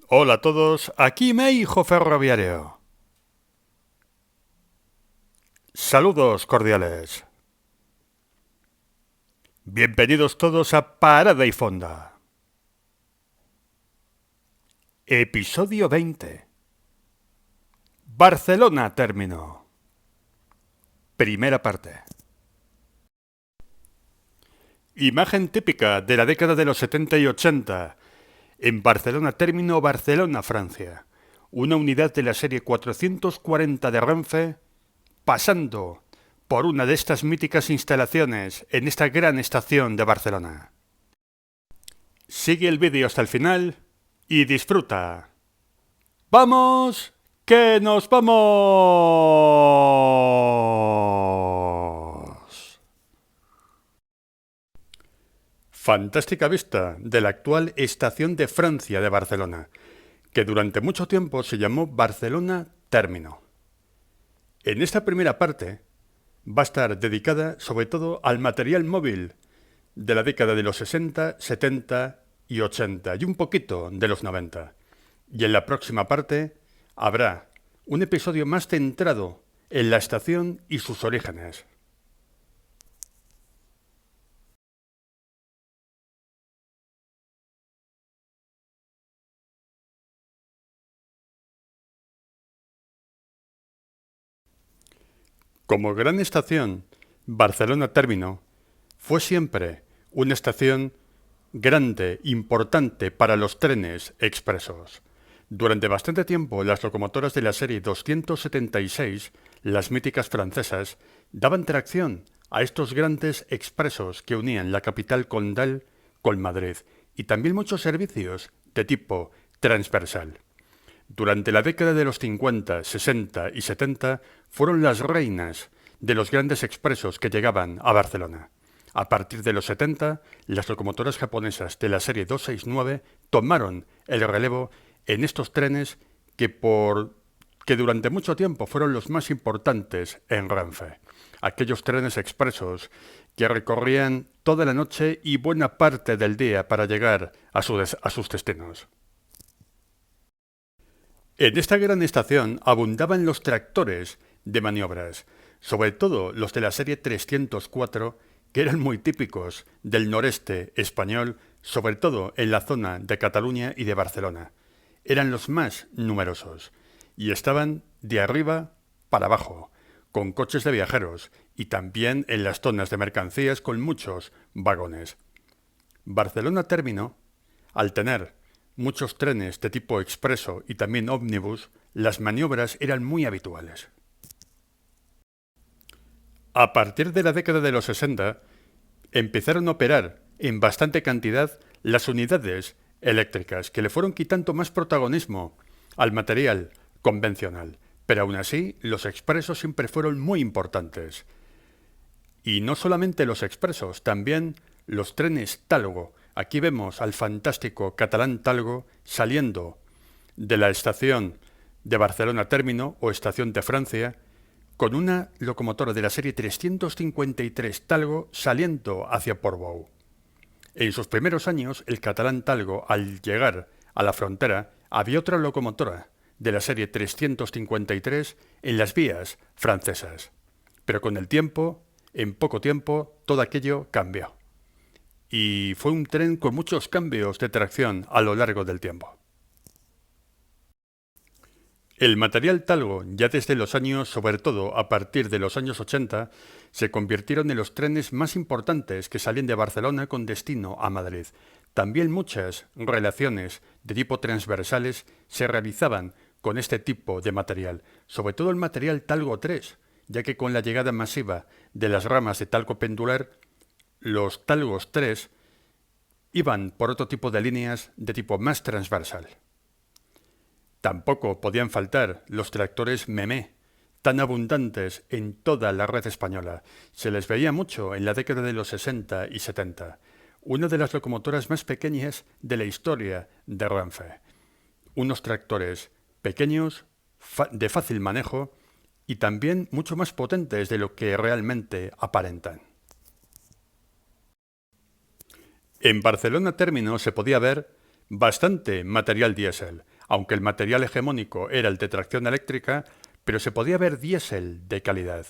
Hola a todos, aquí Meijo Ferroviario. Saludos cordiales. Bienvenidos todos a Parada y Fonda. Episodio 20. Barcelona término. Primera parte. Imagen típica de la década de los 70 y 80. En Barcelona término, Barcelona, Francia. Una unidad de la serie 440 de Renfe pasando por una de estas míticas instalaciones en esta gran estación de Barcelona. Sigue el vídeo hasta el final y disfruta. ¡Vamos! ¡Que nos vamos! Fantástica vista de la actual Estación de Francia de Barcelona, que durante mucho tiempo se llamó Barcelona Término. En esta primera parte va a estar dedicada sobre todo al material móvil de la década de los 60, 70 y 80 y un poquito de los 90. Y en la próxima parte habrá un episodio más centrado en la estación y sus orígenes. Como gran estación, Barcelona Término fue siempre una estación grande, importante para los trenes expresos. Durante bastante tiempo, las locomotoras de la serie 276, las míticas francesas, daban tracción a estos grandes expresos que unían la capital condal con Madrid, y también muchos servicios de tipo transversal. Durante la década de los 50, 60 y 70 fueron las reinas de los grandes expresos que llegaban a Barcelona. A partir de los 70, las locomotoras japonesas de la serie 269 tomaron el relevo en estos trenes que durante mucho tiempo fueron los más importantes en Renfe. Aquellos trenes expresos que recorrían toda la noche y buena parte del día para llegar a sus destinos. En esta gran estación abundaban los tractores de maniobras, sobre todo los de la serie 304, que eran muy típicos del noreste español, sobre todo en la zona de Cataluña y de Barcelona. Eran los más numerosos y estaban de arriba para abajo, con coches de viajeros y también en las zonas de mercancías con muchos vagones. Barcelona Término, al tener muchos trenes de tipo expreso y también ómnibus, las maniobras eran muy habituales. A partir de la década de los 60, empezaron a operar en bastante cantidad las unidades eléctricas, que le fueron quitando más protagonismo al material convencional. Pero aún así, los expresos siempre fueron muy importantes. Y no solamente los expresos, también los trenes Talgo. Aquí vemos al fantástico catalán Talgo saliendo de la estación de Barcelona Término o estación de Francia con una locomotora de la serie 353 Talgo saliendo hacia Portbou. En sus primeros años, el catalán Talgo, al llegar a la frontera, había otra locomotora de la serie 353 en las vías francesas. Pero con el tiempo, en poco tiempo, todo aquello cambió. Y fue un tren con muchos cambios de tracción a lo largo del tiempo. El material Talgo, ya desde los años, sobre todo a partir de los años 80, se convirtieron en los trenes más importantes que salían de Barcelona con destino a Madrid. También muchas relaciones de tipo transversales se realizaban con este tipo de material, sobre todo el material Talgo 3, ya que con la llegada masiva de las ramas de talco pendular, los Talgos 3 iban por otro tipo de líneas de tipo más transversal. Tampoco podían faltar los tractores Memé, tan abundantes en toda la red española. Se les veía mucho en la década de los 60 y 70. Una de las locomotoras más pequeñas de la historia de Renfe. Unos tractores pequeños, de fácil manejo y también mucho más potentes de lo que realmente aparentan. En Barcelona Término se podía ver bastante material diésel. aunque el material hegemónico era el de tracción eléctrica, pero se podía ver diésel de calidad.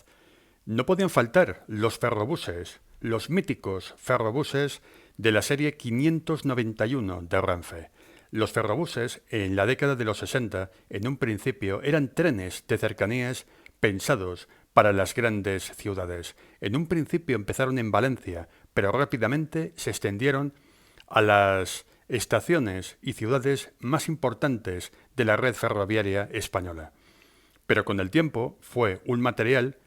No podían faltar los ferrobuses, los míticos ferrobuses de la serie 591 de Renfe. Los ferrobuses, en la década de los 60, en un principio, eran trenes de cercanías pensados para las grandes ciudades. En un principio empezaron en Valencia, pero rápidamente se extendieron a las estaciones y ciudades más importantes de la red ferroviaria española. Pero con el tiempo fue un material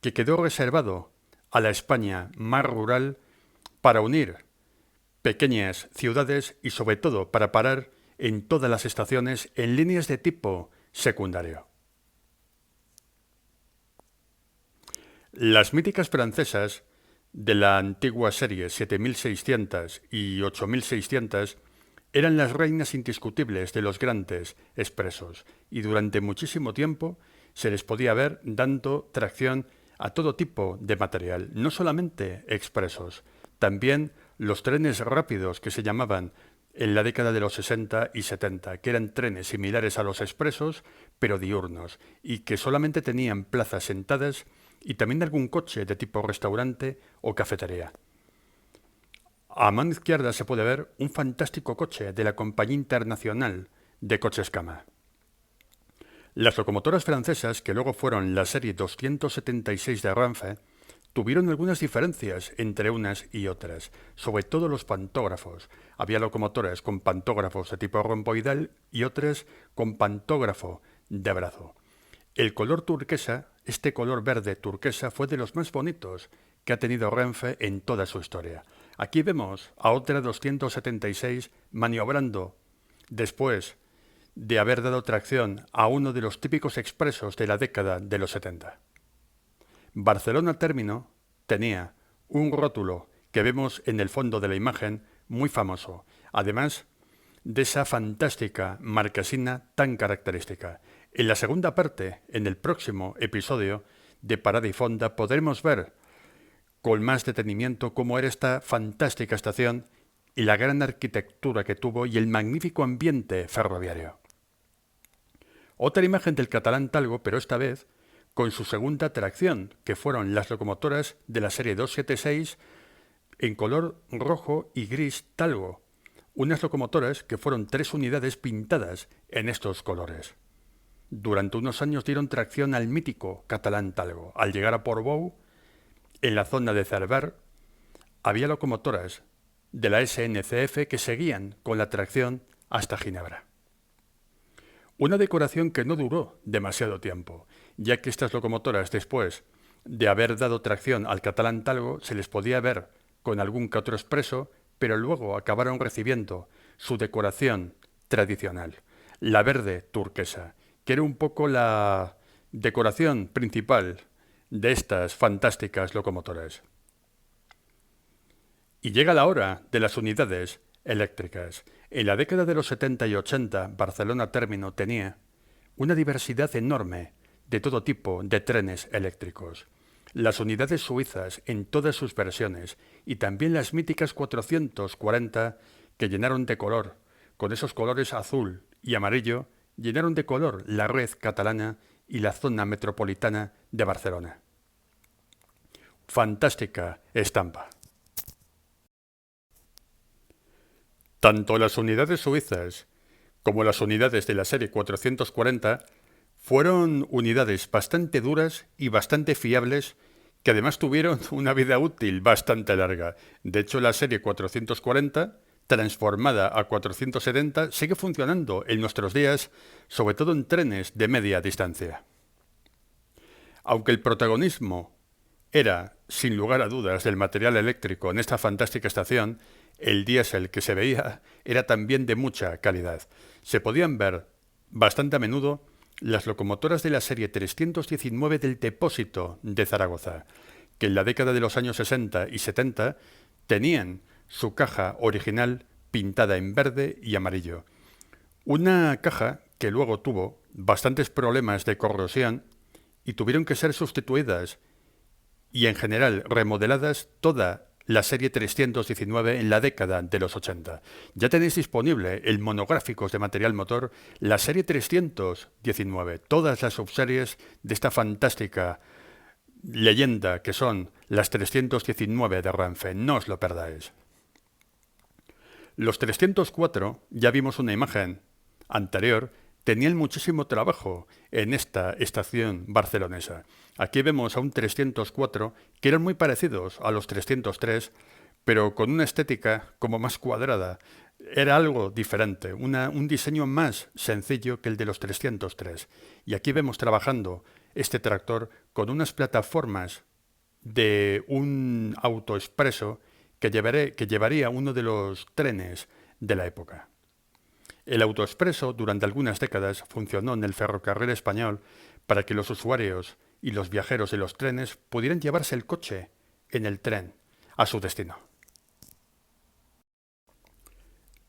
que quedó reservado a la España más rural para unir pequeñas ciudades y sobre todo para parar en todas las estaciones en líneas de tipo secundario. Las míticas francesas de la antigua serie 7600 y 8600 eran las reinas indiscutibles de los grandes expresos y durante muchísimo tiempo se les podía ver dando tracción a todo tipo de material, no solamente expresos, también los trenes rápidos que se llamaban en la década de los 60 y 70, que eran trenes similares a los expresos, pero diurnos, y que solamente tenían plazas sentadas y también algún coche de tipo restaurante o cafetería. A mano izquierda se puede ver un fantástico coche de la Compañía Internacional de Coches Cama. Las locomotoras francesas, que luego fueron la serie 276 de Renfe, tuvieron algunas diferencias entre unas y otras, sobre todo los pantógrafos. Había locomotoras con pantógrafos de tipo romboidal y otras con pantógrafo de brazo. El color turquesa, este color verde turquesa, fue de los más bonitos que ha tenido Renfe en toda su historia. Aquí vemos a otra 276 maniobrando después de haber dado tracción a uno de los típicos expresos de la década de los 70. Barcelona Término tenía un rótulo que vemos en el fondo de la imagen muy famoso, además de esa fantástica marquesina tan característica. En la segunda parte, en el próximo episodio de Parada y Fonda, podremos ver con más detenimiento cómo era esta fantástica estación y la gran arquitectura que tuvo y el magnífico ambiente ferroviario. Otra imagen del catalán Talgo, pero esta vez con su segunda tracción, que fueron las locomotoras de la serie 276 en color rojo y gris Talgo, unas locomotoras que fueron 3 unidades pintadas en estos colores. Durante unos años dieron tracción al mítico catalán Talgo. Al llegar a Portbou, en la zona de Cerver, había locomotoras de la SNCF que seguían con la tracción hasta Ginebra. Una decoración que no duró demasiado tiempo, ya que estas locomotoras, después de haber dado tracción al catalán Talgo, se les podía ver con algún que otro expreso, pero luego acabaron recibiendo su decoración tradicional, la verde turquesa, que era un poco la decoración principal de estas fantásticas locomotoras. Y llega la hora de las unidades eléctricas. En la década de los 70 y 80, Barcelona Término tenía una diversidad enorme de todo tipo de trenes eléctricos. Las unidades suizas en todas sus versiones y también las míticas 440 que llenaron de color, con esos colores azul y amarillo, llenaron de color la red catalana y la zona metropolitana de Barcelona. Fantástica estampa. Tanto las unidades suizas como las unidades de la serie 440 fueron unidades bastante duras y bastante fiables que además tuvieron una vida útil bastante larga. De hecho, la serie 440, transformada a 470, sigue funcionando en nuestros días, sobre todo en trenes de media distancia. Aunque el protagonismo era, sin lugar a dudas, del material eléctrico en esta fantástica estación, el diésel que se veía era también de mucha calidad. Se podían ver bastante a menudo las locomotoras de la serie 319 del depósito de Zaragoza, que en la década de los años 60 y 70 tenían su caja original pintada en verde y amarillo. Una caja que luego tuvo bastantes problemas de corrosión y tuvieron que ser sustituidas y en general remodeladas toda la serie 319 en la década de los 80. Ya tenéis disponible el monográficos de material motor, la serie 319, todas las subseries de esta fantástica leyenda que son las 319 de Renfe. No os lo perdáis. Los 304, ya vimos una imagen anterior, tenían muchísimo trabajo en esta estación barcelonesa. Aquí vemos a un 304 que eran muy parecidos a los 303, pero con una estética como más cuadrada. Era algo diferente, un diseño más sencillo que el de los 303. Y aquí vemos trabajando este tractor con unas plataformas de un autoexpreso que llevaría uno de los trenes de la época. El autoexpreso durante algunas décadas funcionó en el ferrocarril español para que los usuarios y los viajeros de los trenes pudieran llevarse el coche en el tren a su destino.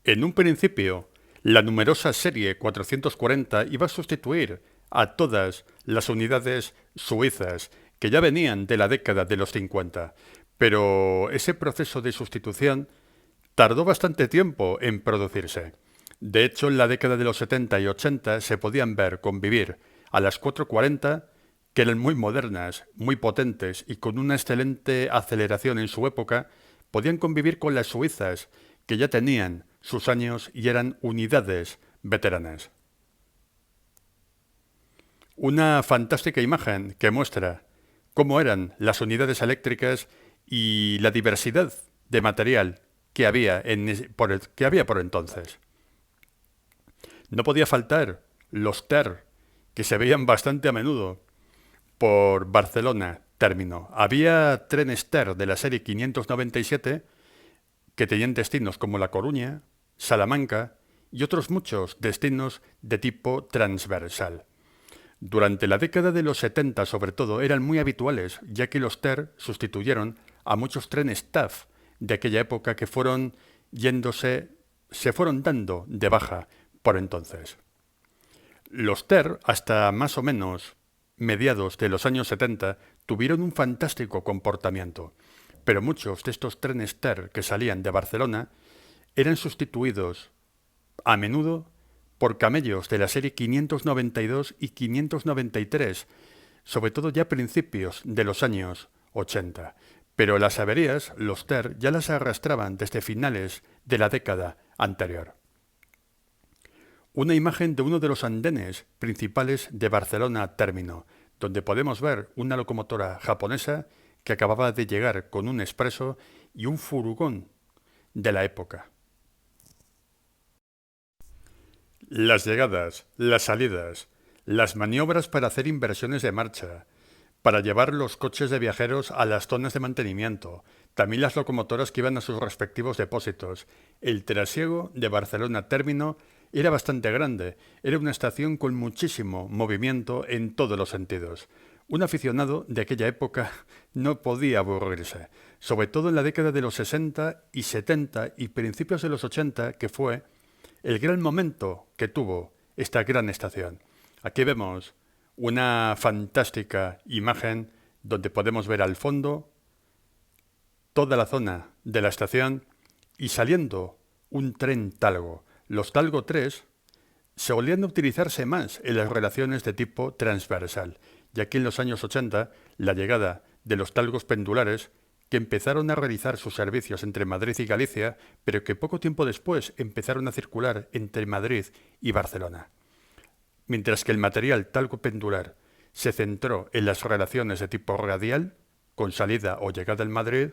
En un principio, la numerosa serie 440 iba a sustituir a todas las unidades suizas que ya venían de la década de los 50, pero ese proceso de sustitución tardó bastante tiempo en producirse. De hecho, en la década de los 70 y 80 se podían ver convivir a las 440, que eran muy modernas, muy potentes y con una excelente aceleración en su época, podían convivir con las suizas, que ya tenían sus años y eran unidades veteranas. Una fantástica imagen que muestra cómo eran las unidades eléctricas y la diversidad de material que había por entonces. No podía faltar los TER, que se veían bastante a menudo por Barcelona término. Había trenes TER de la serie 597 que tenían destinos como La Coruña, Salamanca y otros muchos destinos de tipo transversal. Durante la década de los 70, sobre todo, eran muy habituales, ya que los TER sustituyeron a muchos trenes TAF de aquella época que se fueron dando de baja por entonces. Los TER, hasta más o menos mediados de los años 70, tuvieron un fantástico comportamiento, pero muchos de estos trenes TER que salían de Barcelona eran sustituidos a menudo por camellos de la serie 592 y 593, sobre todo ya a principios de los años 80. Pero las averías, los TER, ya las arrastraban desde finales de la década anterior. Una imagen de uno de los andenes principales de Barcelona término, donde podemos ver una locomotora japonesa que acababa de llegar con un expreso y un furgón de la época. Las llegadas, las salidas, las maniobras para hacer inversiones de marcha, para llevar los coches de viajeros a las zonas de mantenimiento, también las locomotoras que iban a sus respectivos depósitos. El trasiego de Barcelona término era bastante grande, era una estación con muchísimo movimiento en todos los sentidos. Un aficionado de aquella época no podía aburrirse, sobre todo en la década de los 60 y 70 y principios de los 80, que fue el gran momento que tuvo esta gran estación. Aquí vemos una fantástica imagen donde podemos ver al fondo toda la zona de la estación y saliendo un tren Talgo. Los Talgo 3 solían utilizarse más en las relaciones de tipo transversal, ya que en los años 80 la llegada de los Talgos pendulares que empezaron a realizar sus servicios entre Madrid y Galicia, pero que poco tiempo después empezaron a circular entre Madrid y Barcelona. Mientras que el material talgo pendular se centró en las relaciones de tipo radial, con salida o llegada en Madrid,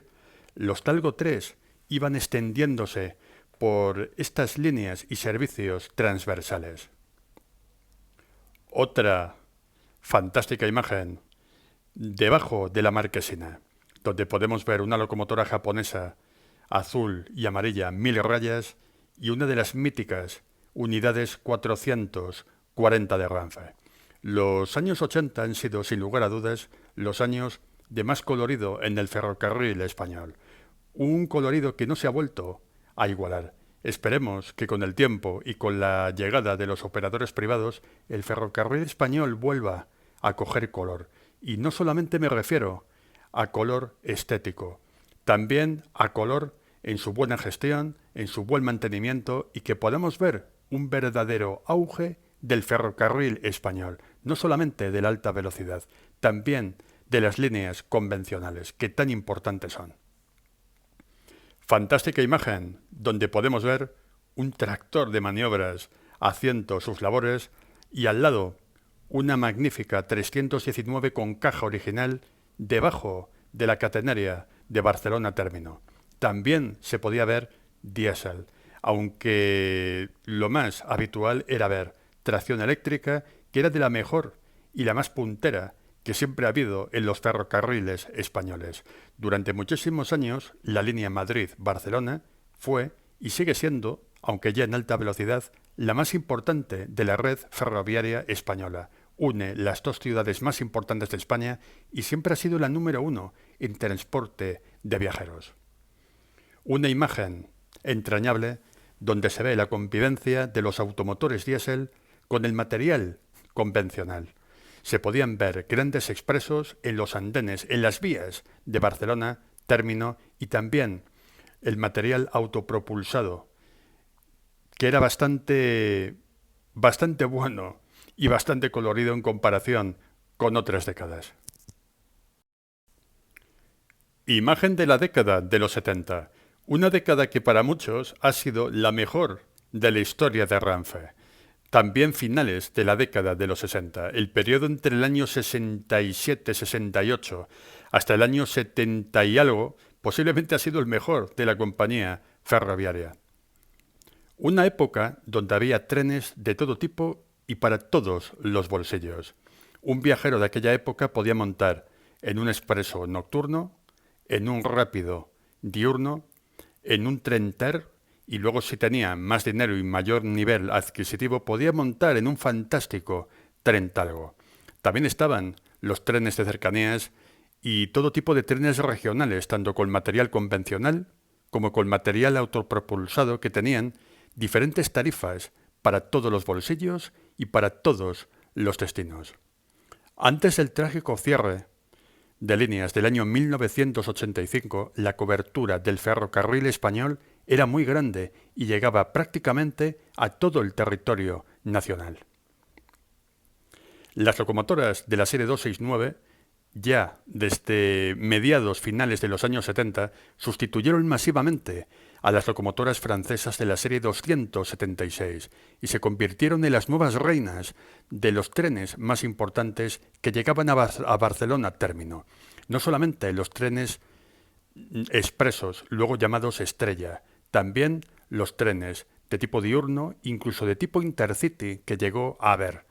los Talgo 3 iban extendiéndose por estas líneas y servicios transversales. Otra fantástica imagen debajo de la Marquesina, donde podemos ver una locomotora japonesa azul y amarilla 1000 rayas y una de las míticas unidades 440 de Renfe. Los años 80 han sido, sin lugar a dudas, los años de más colorido en el ferrocarril español. Un colorido que no se ha vuelto a igualar. Esperemos que con el tiempo y con la llegada de los operadores privados, el ferrocarril español vuelva a coger color. Y no solamente me refiero a color estético, también a color en su buena gestión, en su buen mantenimiento y que podamos ver un verdadero auge del ferrocarril español, no solamente de la alta velocidad, también de las líneas convencionales, que tan importantes son. Fantástica imagen donde podemos ver un tractor de maniobras haciendo sus labores y al lado una magnífica 319 con caja original debajo de la catenaria de Barcelona Término. También se podía ver diésel, aunque lo más habitual era ver tracción eléctrica, que era de la mejor y la más puntera que siempre ha habido en los ferrocarriles españoles. Durante muchísimos años, la línea Madrid-Barcelona fue y sigue siendo, aunque ya en alta velocidad, la más importante de la red ferroviaria española. Une las dos ciudades más importantes de España y siempre ha sido la número uno en transporte de viajeros. Una imagen entrañable donde se ve la convivencia de los automotores diésel con el material convencional. Se podían ver grandes expresos en los andenes, en las vías de Barcelona, Término y también el material autopropulsado, que era bastante bueno y bastante colorido en comparación con otras décadas. Imagen de la década de los 70, una década que para muchos ha sido la mejor de la historia de Renfe. También finales de la década de los 60, el periodo entre el año 67-68 hasta el año 70 y algo, posiblemente ha sido el mejor de la compañía ferroviaria. Una época donde había trenes de todo tipo y para todos los bolsillos. Un viajero de aquella época podía montar en un expreso nocturno, en un rápido diurno, en un tren TER, y luego si tenía más dinero y mayor nivel adquisitivo podía montar en un fantástico tren Talgo. También estaban los trenes de cercanías y todo tipo de trenes regionales, tanto con material convencional como con material autopropulsado, que tenían diferentes tarifas para todos los bolsillos y para todos los destinos. Antes del trágico cierre de líneas del año 1985, la cobertura del ferrocarril español era muy grande y llegaba prácticamente a todo el territorio nacional. Las locomotoras de la serie 269, ya desde mediados finales de los años 70, sustituyeron masivamente a las locomotoras francesas de la serie 276 y se convirtieron en las nuevas reinas de los trenes más importantes que llegaban a Barcelona Término. No solamente los trenes expresos, luego llamados Estrella, también los trenes de tipo diurno, incluso de tipo Intercity, que llegó a haber.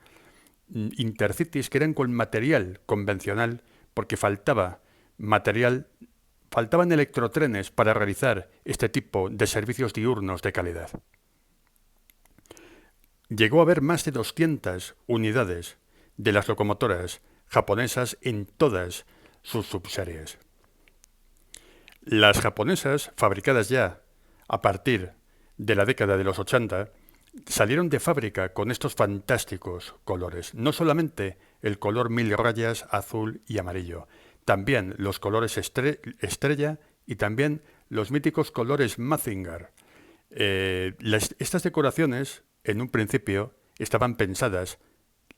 Intercities que eran con material convencional porque faltaban electrotrenes para realizar este tipo de servicios diurnos de calidad. Llegó a haber más de 200 unidades de las locomotoras japonesas en todas sus subseries. Las japonesas, fabricadas ya a partir de la década de los 80, salieron de fábrica con estos fantásticos colores. No solamente el color 1000 rayas azul y amarillo, también los colores estrella y también los míticos colores Mazinger. Estas decoraciones, en un principio, estaban pensadas,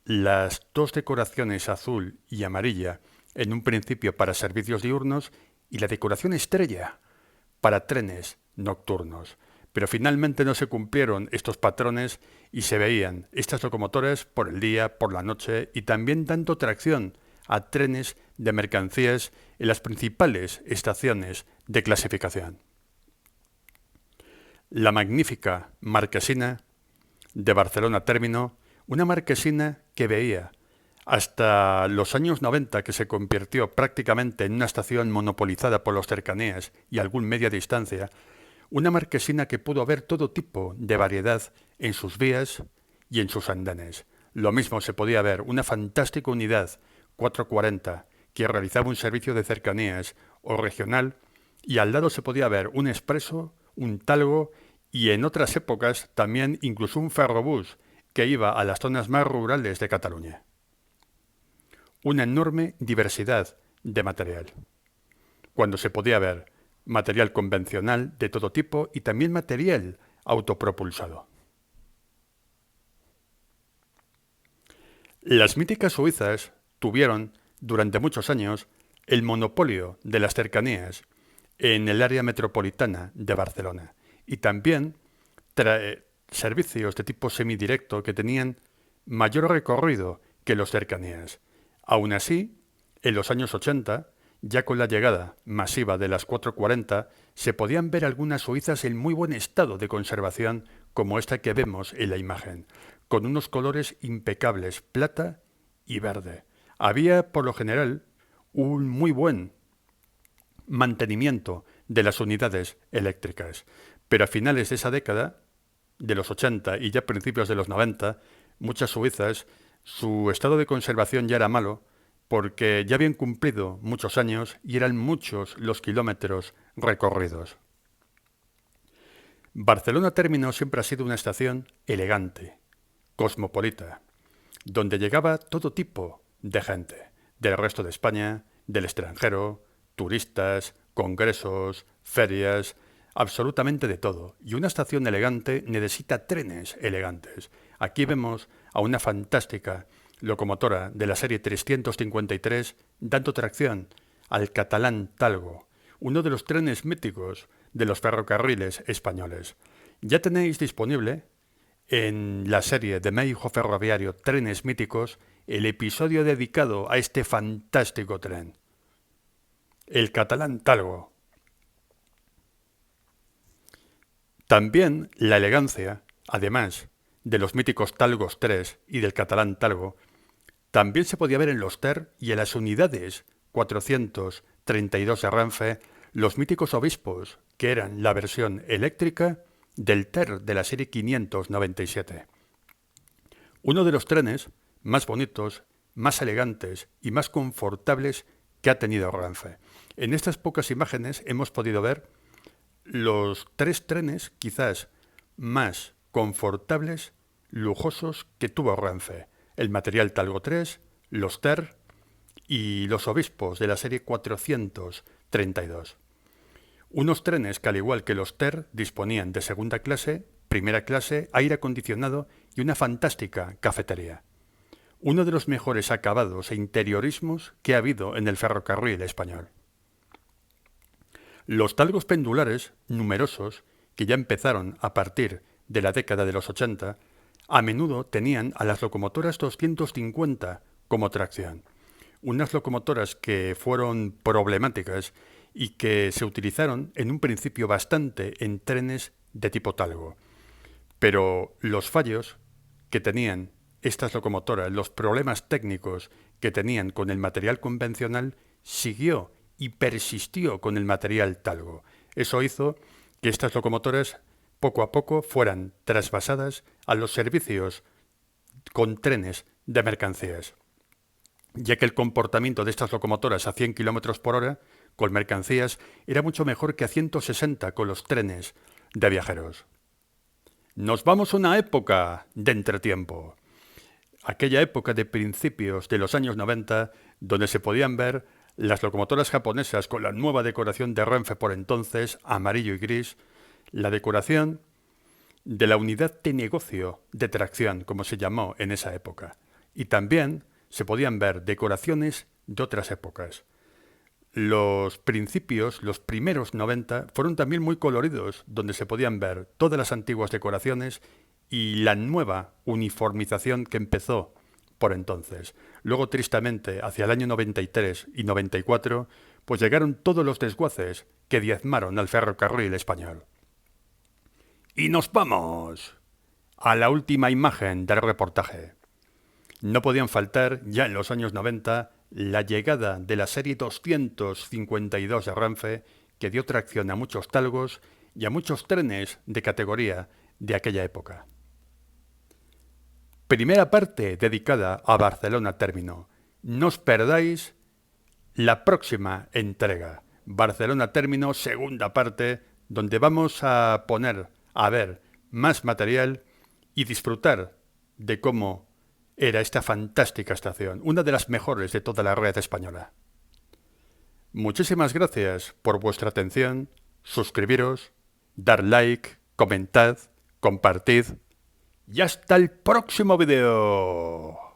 las dos decoraciones azul y amarilla, en un principio para servicios diurnos y la decoración estrella para trenes nocturnos. Pero finalmente no se cumplieron estos patrones y se veían estas locomotoras por el día, por la noche y también dando tracción a trenes de mercancías en las principales estaciones de clasificación. La magnífica marquesina de Barcelona Término, una marquesina que veía hasta los años 90, que se convirtió prácticamente en una estación monopolizada por los cercanías y algún media distancia, una marquesina que pudo ver todo tipo de variedad en sus vías y en sus andenes. Lo mismo se podía ver una fantástica unidad 440 que realizaba un servicio de cercanías o regional y al lado se podía ver un expreso, un talgo y en otras épocas también incluso un ferrobús que iba a las zonas más rurales de Cataluña. Una enorme diversidad de material. Cuando se podía ver material convencional de todo tipo y también material autopropulsado. Las míticas suizas tuvieron, durante muchos años, el monopolio de las cercanías en el área metropolitana de Barcelona y también servicios de tipo semidirecto que tenían mayor recorrido que los cercanías. Aún así, en los años 80, ya con la llegada masiva de las 440, se podían ver algunas suizas en muy buen estado de conservación, como esta que vemos en la imagen, con unos colores impecables, plata y verde. Había, por lo general, un muy buen mantenimiento de las unidades eléctricas, pero a finales de esa década, de los 80 y ya principios de los 90, muchas suizas, su estado de conservación ya era malo, porque ya habían cumplido muchos años y eran muchos los kilómetros recorridos. Barcelona Término siempre ha sido una estación elegante, cosmopolita, donde llegaba todo tipo de gente, del resto de España, del extranjero, turistas, congresos, ferias, absolutamente de todo. Y una estación elegante necesita trenes elegantes. Aquí vemos a una fantástica locomotora de la serie 353 dando tracción al Catalán Talgo, uno de los trenes míticos de los ferrocarriles españoles. Ya tenéis disponible en la serie de Meijo Ferroviario Trenes Míticos el episodio dedicado a este fantástico tren, el Catalán Talgo. También la elegancia, además de los míticos Talgos 3 y del Catalán Talgo, también se podía ver en los TER y en las unidades 432 de Renfe los míticos obispos, que eran la versión eléctrica del TER de la serie 597. Uno de los trenes más bonitos, más elegantes y más confortables que ha tenido Renfe. En estas pocas imágenes hemos podido ver los 3 trenes quizás más confortables, lujosos que tuvo Renfe. El material Talgo 3, los TER y los obispos de la serie 432. Unos trenes que, al igual que los TER, disponían de segunda clase, primera clase, aire acondicionado y una fantástica cafetería. Uno de los mejores acabados e interiorismos que ha habido en el ferrocarril español. Los talgos pendulares, numerosos, que ya empezaron a partir de la década de los 80, a menudo tenían a las locomotoras 250 como tracción. Unas locomotoras que fueron problemáticas y que se utilizaron en un principio bastante en trenes de tipo talgo. Pero los fallos que tenían estas locomotoras, los problemas técnicos que tenían con el material convencional, siguió y persistió con el material talgo. Eso hizo que estas locomotoras poco a poco fueran trasvasadas a los servicios con trenes de mercancías, ya que el comportamiento de estas locomotoras a 100 km por hora con mercancías era mucho mejor que a 160 con los trenes de viajeros. Nos vamos a una época de entretiempo, aquella época de principios de los años 90, donde se podían ver las locomotoras japonesas con la nueva decoración de Renfe por entonces, amarillo y gris, la decoración de la unidad de negocio de tracción, como se llamó en esa época. Y también se podían ver decoraciones de otras épocas. Los principios, los primeros 90, fueron también muy coloridos, donde se podían ver todas las antiguas decoraciones y la nueva uniformización que empezó por entonces. Luego, tristemente, hacia el año 93 y 94, pues llegaron todos los desguaces que diezmaron al ferrocarril español. Y nos vamos a la última imagen del reportaje. No podían faltar, ya en los años 90, la llegada de la serie 252 de Renfe, que dio tracción a muchos talgos y a muchos trenes de categoría de aquella época. Primera parte dedicada a Barcelona Término. No os perdáis la próxima entrega. Barcelona Término, segunda parte, donde vamos a poner a ver más material y disfrutar de cómo era esta fantástica estación, una de las mejores de toda la red española. Muchísimas gracias por vuestra atención, suscribiros, dar like, comentad, compartid y hasta el próximo video.